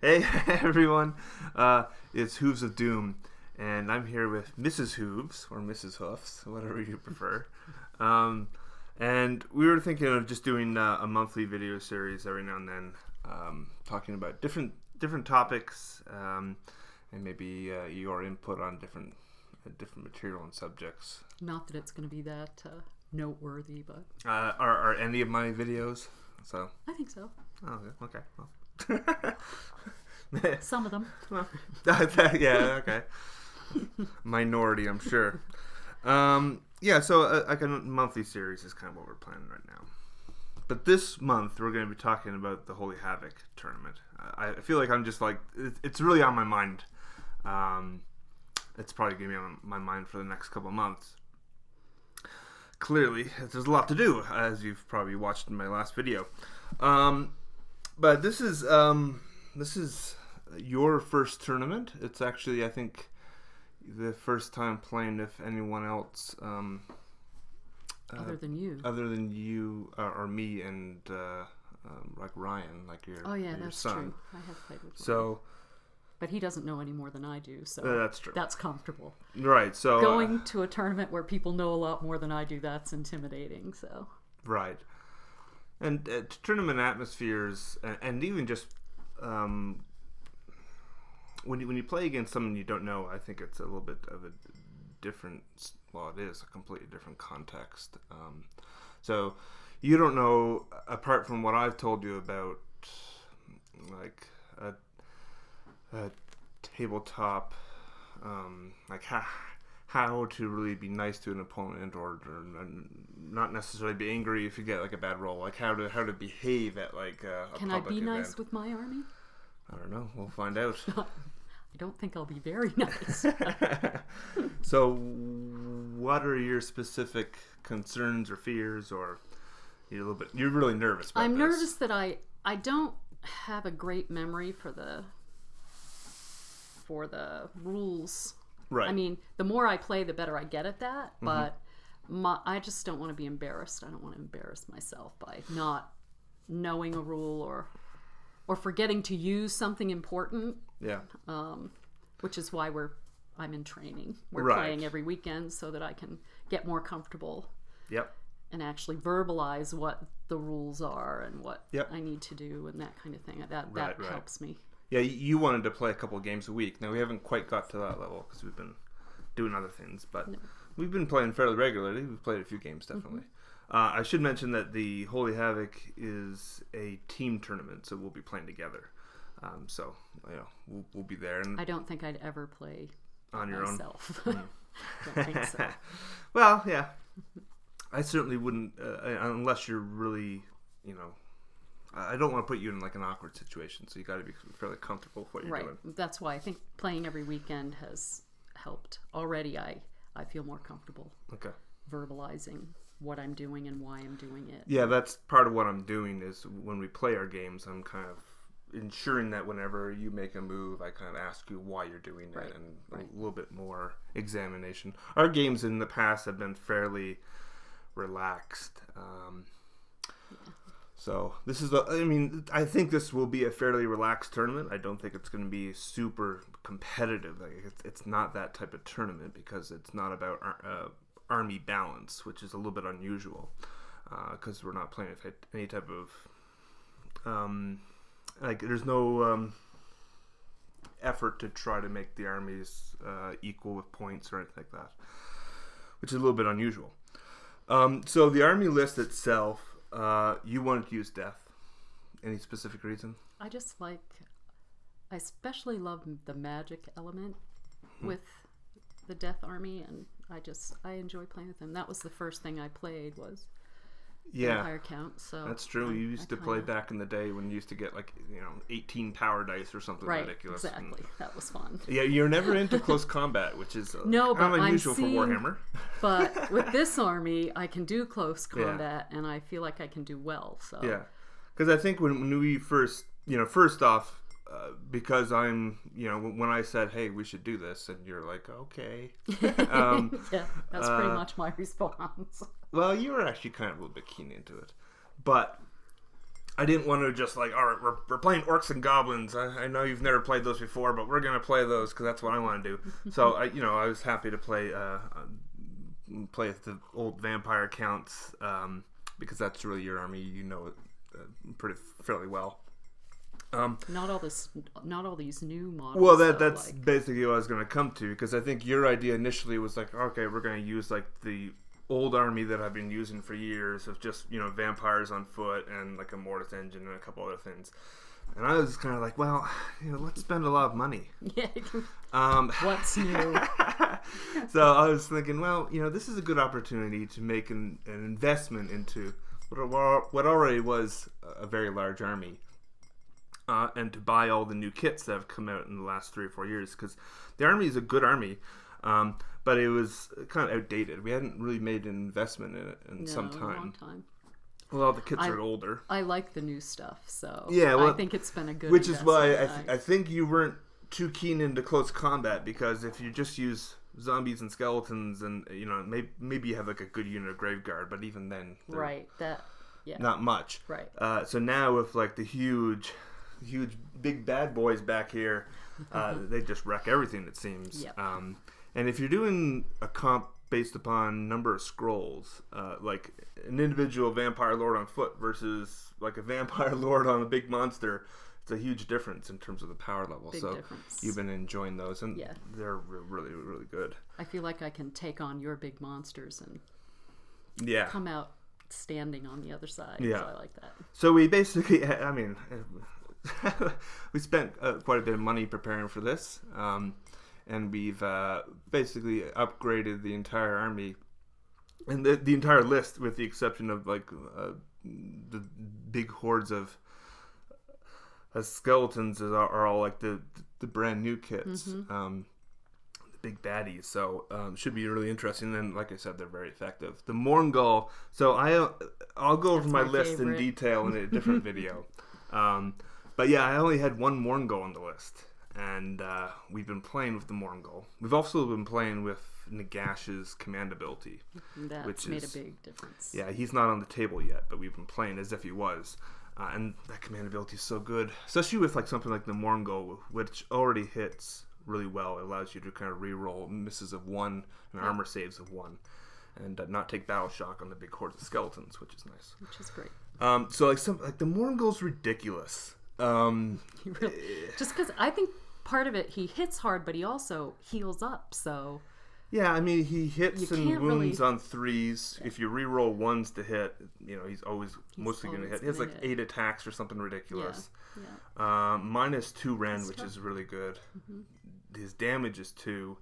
Hey everyone, it's Hooves of Doom, and I'm here with Mrs. Hooves, or Mrs. Hoofs, whatever you prefer. And we were thinking of just doing a monthly video series every now and then, talking about different topics, and maybe your input on different material and subjects. Not that it's going to be that noteworthy, but Are any of my videos? So I think so. Oh, okay. Well. Some of them. Well, yeah, okay. Minority, I'm sure. So like a monthly series is kind of what we're planning right now. But this month we're going to be talking about the Holy Havoc tournament. I feel like I'm just like it's really on my mind. It's probably going to be on my mind for the next couple of months. Clearly, there's a lot to do, as you've probably watched in my last video. But this is your first tournament. It's actually, I think, the first time playing if anyone else other than you or me and like Ryan, like your that's son. true. I have played with so Ryan. But he doesn't know any more than I do, so that's true. That's comfortable. Right. So going to a tournament where people know a lot more than I do, that's intimidating. So right. And tournament atmospheres, and even just when you play against someone you don't know, I think it's a little bit of a different. Well, it is a completely different context. So you don't know, apart from what I've told you about, like a tabletop, like how to really be nice to an opponent, or not necessarily be angry if you get like a bad roll, like how to behave at like a Can public I be event. nice with my army? I don't know. We'll find out. I don't think I'll be very nice. So, what are your specific concerns or fears, or you're really nervous about I'm this? nervous that I don't have a great memory for the rules. Right. I mean, the more I play, the better I get at that. But I just don't want to be embarrassed. I don't want to embarrass myself by not knowing a rule or forgetting to use something important. Yeah. Which is why I'm in training. We're Right. playing every weekend so that I can get more comfortable. Yep. And actually verbalize what the rules are and what Yep. I need to do and that kind of thing. That Right. helps me. Yeah, you wanted to play a couple of games a week. Now, we haven't quite got to that level because we've been doing other things, but we've been playing fairly regularly. We've played a few games, definitely. I should mention that the Holy Havoc is a team tournament, so we'll be playing together. So, we'll be there. And I don't think I'd ever play on your myself. own. Don't think so. Well, yeah. I certainly wouldn't, unless you're really, I don't want to put you in like an awkward situation, so you got to be fairly comfortable with what you're doing. That's why I think playing every weekend has helped. Already I feel more comfortable verbalizing what I'm doing and why I'm doing it. Yeah, that's part of what I'm doing is when we play our games, I'm kind of ensuring that whenever you make a move, I kind of ask you why you're doing it and a little bit more examination. Our games in the past have been fairly relaxed. So this is I think this will be a fairly relaxed tournament. I don't think it's going to be super competitive. Like it's not that type of tournament because it's not about army balance, which is a little bit unusual because we're not playing with any type of there's no effort to try to make the armies equal with points or anything like that, which is a little bit unusual. So the army list itself, you wanted to use death. Any specific reason? I especially love the magic element with the death army, and I enjoy playing with them. That was the first thing I played was Empire Count. So that's true. You used to play back in the day when you used to get 18 power dice or something ridiculous. Exactly. That was fun. Yeah, you're never into close combat, which is kind of unusual for Warhammer. But with this army, I can do close combat, and I feel like I can do well. So yeah, because I think when we first, first off, because I'm, when I said, hey, we should do this, and you're like, okay. Yeah, that's pretty much my response. Well, you were actually kind of a little bit keen into it. But I didn't want to just like, all right, we're playing orcs and goblins. I know you've never played those before, but we're gonna play those because that's what I want to do. So I was happy to play the old vampire counts because that's really your army. You know it pretty fairly well. Not all these new models. Well, that's basically what I was going to come to, because I think your idea initially was like, okay, we're going to use like the old army that I've been using for years of just vampires on foot and like a mortis engine and a couple other things. And I was kind of like, well, let's spend a lot of money. Yeah. What's new? So I was thinking, well, this is a good opportunity to make an investment into what already was a very large army. And to buy all the new kits that have come out in the last 3 or 4 years, because the army is a good army, but it was kind of outdated. We hadn't really made an investment in it in some time. A long time. Well, the kits are older. I like the new stuff, so yeah, well, I think it's been a good which is why investment. I think you weren't too keen into close combat, because if you just use zombies and skeletons and maybe you have like a good unit of Graveguard, but even then not much. Right. So now with like the huge big bad boys back here, they just wreck everything, it seems. Yep. And if you're doing a comp based upon number of scrolls, like an individual vampire lord on foot versus like a vampire lord on a big monster, it's a huge difference in terms of the power level. Big so difference. You've been enjoying those, and they're really, really good. I feel like I can take on your big monsters and come out standing on the other side. Yeah. So I like that. So we basically, we spent quite a bit of money preparing for this, and we've basically upgraded the entire army and the entire list, with the exception of like the big hordes of skeletons are all like the brand new kits, the big baddies. So should be really interesting. And like I said, they're very effective. The Morngul. So I'll go over my list in detail in a different video. But yeah, I only had one Morngul on the list, and we've been playing with the Morngul. We've also been playing with Nagash's command ability. That's made a big difference. Yeah, he's not on the table yet, but we've been playing as if he was. And that command ability is so good, especially with like something like the Morngul, which already hits really well. It allows you to kind of re-roll misses of 1 and armor saves of 1, and not take battle shock on the big hordes of skeletons, which is nice. Which is great. So like the Morngul's ridiculous. Just because I think part of it, he hits hard, but he also heals up. So yeah, I mean, he hits and wounds on 3s. Yeah. If you re-roll 1s to hit, he's mostly going to hit. He has like 8 attacks or something ridiculous. Yeah. -2 rend, which is really good. His damage is 2.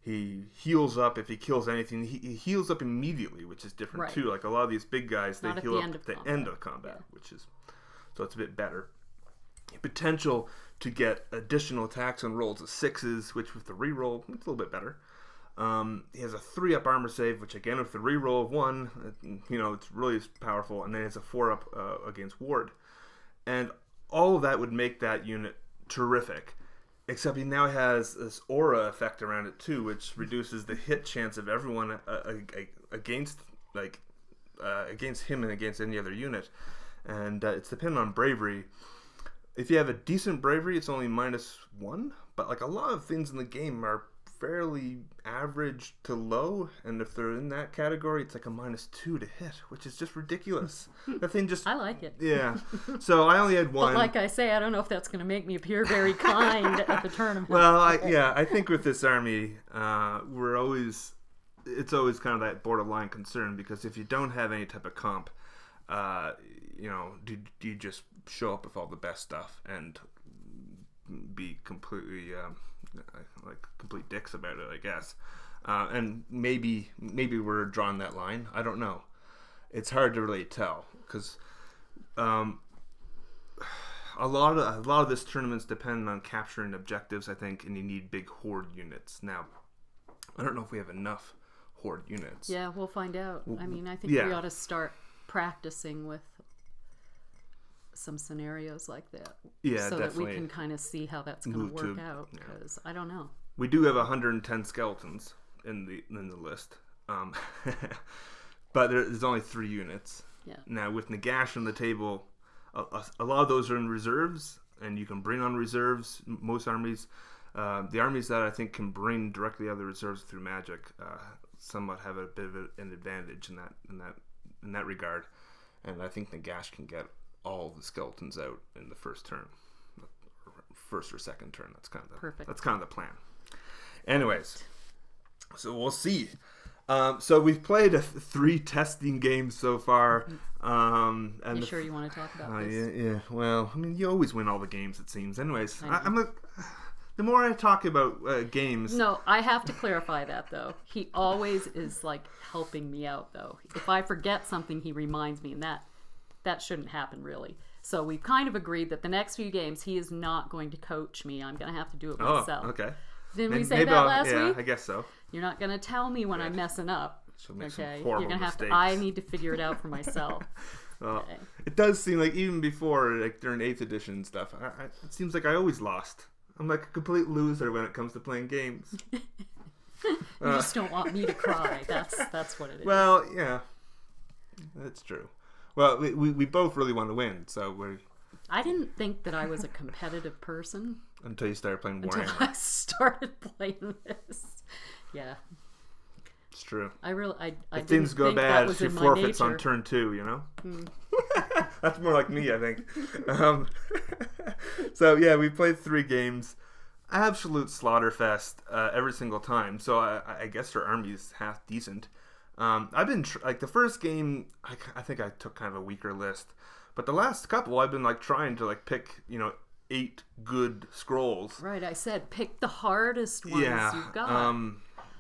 He heals up if he kills anything. He heals up immediately, which is different too. Like a lot of these big guys, they heal up at the end of combat, which is so it's a bit better. Potential to get additional attacks on rolls of 6s, which with the reroll, it's a little bit better. He has a 3-up armor save, which again with the reroll of 1, it's really powerful. And then he has a 4-up against ward, and all of that would make that unit terrific. Except he now has this aura effect around it too, which reduces the hit chance of everyone against him and against any other unit. And it's dependent on bravery. If you have a decent bravery, it's only -1. But like a lot of things in the game are fairly average to low, and if they're in that category, it's like a -2 to hit, which is just ridiculous. The thing just I like it. Yeah. So I only had 1. But like I say, I don't know if that's going to make me appear very kind at the tournament. Well, I think with this army, it's always kind of that borderline concern, because if you don't have any type of comp, do you just show up with all the best stuff and be completely complete dicks about it, I guess. And maybe we're drawing that line. I don't know. It's hard to really tell, because a lot of this tournaments depend on capturing objectives, I think, and you need big horde units. Now, I don't know if we have enough horde units. Yeah, we'll find out. I mean, I think we ought to start practicing with some scenarios like that. Yeah, so definitely. that we can kind of see how that's going to work out, because I don't know. We do have 110 skeletons in the list. But there's only 3 units. Yeah. Now with Nagash on the table, a lot of those are in reserves, and you can bring on reserves. Most armies, the armies that I think can bring directly out of the reserves through magic, somewhat have a bit of an advantage in that regard. And I think Nagash can get all the skeletons out in the first turn, first or second turn. That's kind of Perfect. That's kind of the plan. Anyways, so we'll see. So we've played 3 testing games so far. And you sure you want to talk about this? Yeah. Well, I mean, you always win all the games, it seems. Anyways, the more I talk about games... No, I have to clarify that, though. He always is, like, helping me out, though. If I forget something, he reminds me, and that shouldn't happen, really. So we've kind of agreed that the next few games, he is not going to coach me. I'm going to have to do it myself. Oh, okay. Didn't we say that last week? Yeah, I guess so. You're not going to tell me when I'm messing up. She'll make Okay, some horrible you're gonna have mistakes. to. I need to figure it out for myself. Okay. It does seem like even before, like during 8th edition and stuff, it seems like I always lost. I'm like a complete loser when it comes to playing games. You just don't want me to cry. That's what it is. Well, yeah, that's true. Well, we both really want to win, so we're. I didn't think that I was a competitive person Until you started playing until Warhammer. I started playing this. Yeah. It's true. I If things go bad, she forfeits on nature. turn 2, you know? That's more like me, I think. So, yeah, we played 3 games. Absolute slaughterfest every single time. So, I guess her army's half decent. I've been, like, the first game, I think I took kind of a weaker list. But the last couple, I've been, like, trying to, like, pick, 8 good scrolls. Right, I said pick the hardest ones you've got.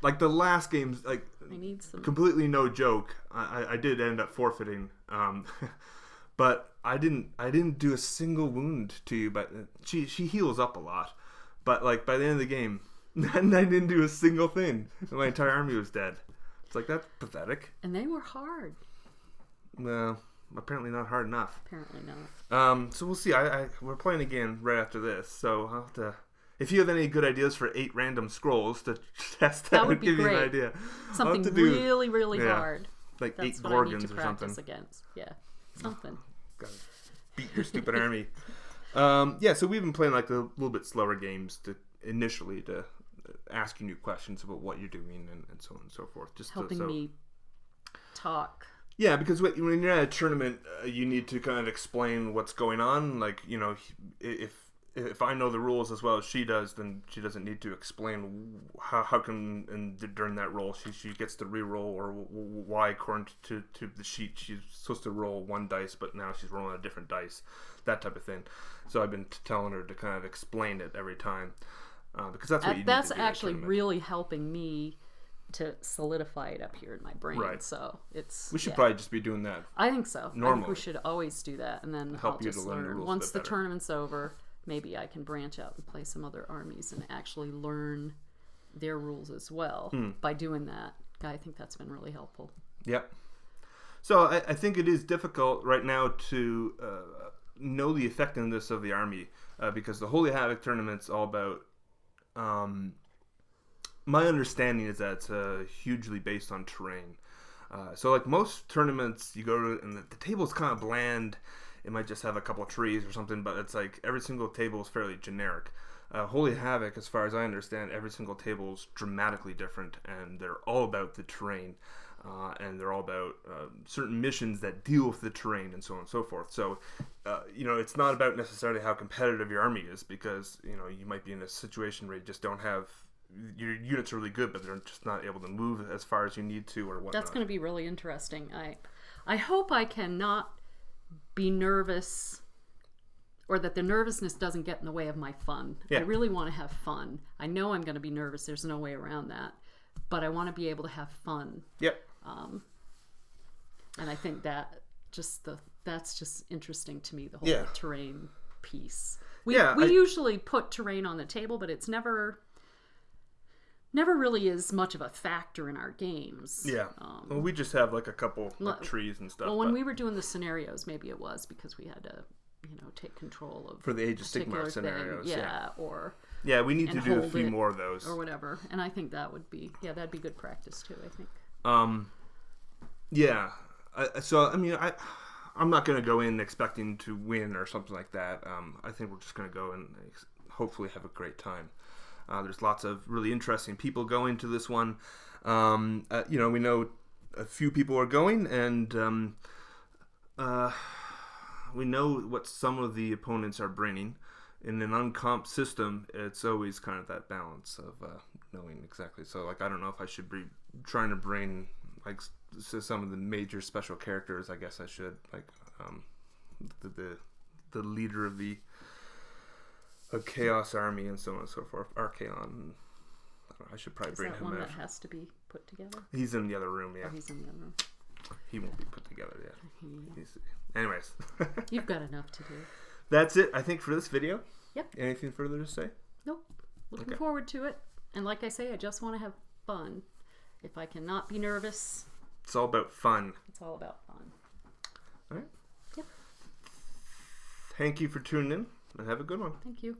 Like the last game's like I need some. completely no joke. I did end up forfeiting, but I didn't do a single wound to you. But she heals up a lot. But like by the end of the game, I didn't do a single thing. My entire army was dead. It's like that's pathetic. And they were hard. Well, apparently not hard enough. Apparently not. So we'll see. We're playing again right after this. So I'll have to. If you have any good ideas for 8 random scrolls to test, that would be give great. you an idea. Something really, really hard. Like That's 8 what I need Gorgons to or practice something. against. Yeah, something. Gotta beat your stupid army. Yeah, so we've been playing like a little bit slower games initially to ask you new questions about what you're doing and so on and so forth. Just Helping me talk. Yeah, because when you're at a tournament, you need to kind of explain what's going on. Like, if I know the rules as well as she does, then she doesn't need to explain how come during that roll she gets to re-roll, or why according to the sheet she's supposed to roll 1 dice, but now she's rolling a different dice, that type of thing. So I've been telling her to kind of explain it every time, because that's what you need That's to do actually really helping me to solidify it up here in my brain. Right. So it's. We should probably just be doing that. I think so. Normally. I think we should always do that, and then Help I'll you to just learn the learn. rules a Once bit the better. tournament's over, maybe I can branch out and play some other armies and actually learn their rules as well. By doing that, I think that's been really helpful. Yep. So I think it is difficult right now to know the effectiveness of the army, because the Holy Havoc tournament's all about. My understanding is that it's hugely based on terrain. So like most tournaments, you go to and the table's kind of bland. It might just have a couple of trees or something, but it's like every single table is fairly generic. Holy Havoc, as far as I understand, every single table is dramatically different, and they're all about the terrain, and they're all about certain missions that deal with the terrain, and so on and so forth. So, it's not about necessarily how competitive your army is, because you might be in a situation where you just don't have your units are really good, but they're just not able to move as far as you need to, or whatnot. That's going to be really interesting. I hope I cannot be nervous, or that the nervousness doesn't get in the way of my fun. Yeah. I really want to have fun. I know I'm going to be nervous. There's no way around that. But I want to be able to have fun. Yep. And I think that's just interesting to me, the whole terrain piece. We usually put terrain on the table, but it's never really is much of a factor in our games. Yeah. Well, we just have like a couple of trees and stuff. Well, when we were doing the scenarios, maybe it was because we had to, take control of for the Age of Sigmar particular scenarios. thing. Yeah, or yeah, we need to do a hold few it more of those or whatever. And I think that would be that'd be good practice too. I think. Yeah. So I mean, I'm not going to go in expecting to win or something like that. I think we're just going to go and hopefully have a great time. There's lots of really interesting people going to this one. We know a few people are going, and we know what some of the opponents are bringing. In an uncomp system, it's always kind of that balance of knowing exactly. So, like, I don't know if I should be trying to bring, like, some of the major special characters. I guess I should, like, the leader of the Chaos Army and so on and so forth, Archaon. I should probably bring him out. Is that one that has to be put together? He's in the other room, yeah. Oh, he's in the other room. He won't be put together yet. Anyways. You've got enough to do. That's it, I think, for this video. Yep. Anything further to say? Nope. Looking forward to it. And like I say, I just want to have fun. If I cannot be nervous. It's all about fun. It's all about fun. All right. Yep. Thank you for tuning in, and have a good one. Thank you.